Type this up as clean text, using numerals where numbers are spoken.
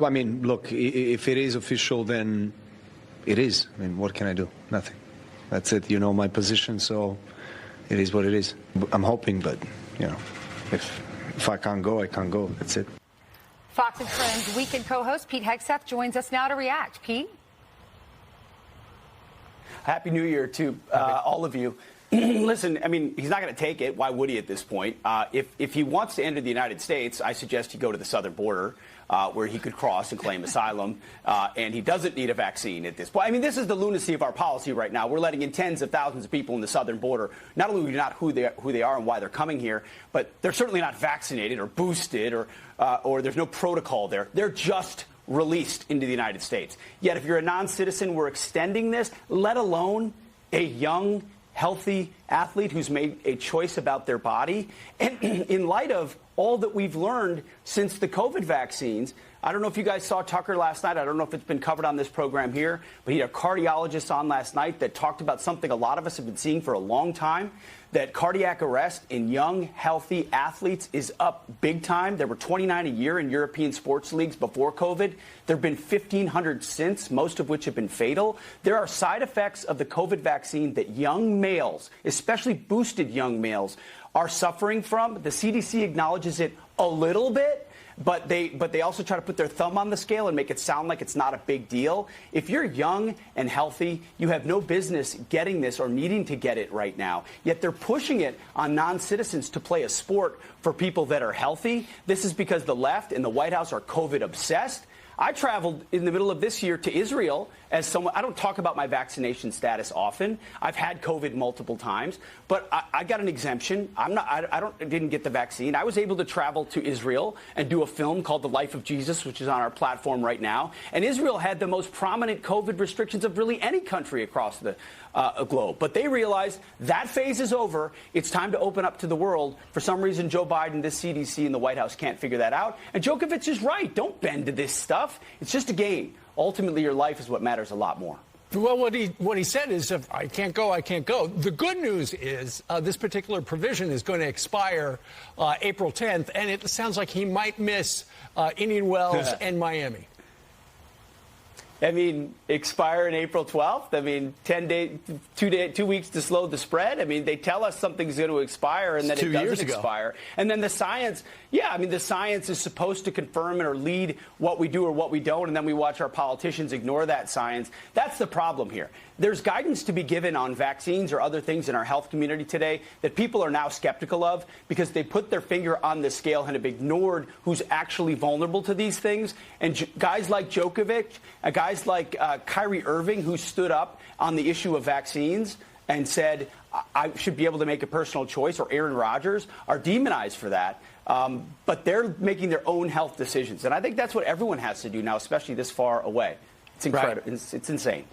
I mean, look, if it is official, then it is. I mean, what can I do? Nothing. That's it. You know my position, so it is what it is. I'm hoping, but, you know, if I can't go, I can't go. That's it. Fox and Friends weekend co-host Pete Hegseth joins us now to react. Pete? Happy New Year to all of you. Listen, I mean, he's not going to take it. Why would he at this point? If he wants to enter the United States, I suggest he go to the southern border where he could cross and claim asylum. And he doesn't need a vaccine at this point. I mean, this is the lunacy of our policy right now. We're letting in tens of thousands of people in the southern border. Not only do we not who they are and why they're coming here, but they're certainly not vaccinated or boosted or there's no protocol there. They're just released into the United States. Yet if you're a non-citizen, we're extending this, let alone a young, healthy athlete who's made a choice about their body. And in light of all that we've learned since the COVID vaccines, I don't know if you guys saw Tucker last night. I don't know if it's been covered on this program here, but he had a cardiologist on last night that talked about something a lot of us have been seeing for a long time, that cardiac arrest in young, healthy athletes is up big time. There were 29 a year in European sports leagues before COVID. There have been 1,500 since, most of which have been fatal. There are side effects of the COVID vaccine that young males, especially boosted young males, are suffering from. The CDC acknowledges it a little bit, but they also try to put their thumb on the scale and make it sound like it's not a big deal. If you're young and healthy, you have no business getting this or needing to get it right now. Yet they're pushing it on non-citizens to play a sport for people that are healthy. This is because the left and the White House are COVID obsessed. I traveled in the middle of this year to Israel as someone. I don't talk about my vaccination status often. I've had COVID multiple times, but I got an exemption. I didn't get the vaccine. I was able to travel to Israel and do a film called The Life of Jesus, which is on our platform right now. And Israel had the most prominent COVID restrictions of really any country across the globe. But they realized that phase is over. It's time to open up to the world. For some reason, Joe Biden, this CDC, and the White House can't figure that out. And Djokovic is right. Don't bend to this stuff. It's just a game. Ultimately, your life is what matters a lot more. Well, what he said is, if I can't go, I can't go. The good news is this particular provision is going to expire April 10th, and it sounds like he might miss Indian Wells and Miami. I mean, expire in April 12th. I mean, 2 weeks to slow the spread. I mean, they tell us something's going to expire and then it doesn't expire. And then the science, the science is supposed to confirm or lead what we do or what we don't. And then we watch our politicians ignore that science. That's the problem here. There's guidance to be given on vaccines or other things in our health community today that people are now skeptical of because they put their finger on the scale and have ignored who's actually vulnerable to these things. And guys like Djokovic, guys like Kyrie Irving, who stood up on the issue of vaccines and said, I should be able to make a personal choice, or Aaron Rodgers, are demonized for that. But they're making their own health decisions. And I think that's what everyone has to do now, especially this far away. It's incredible. Right. It's insane.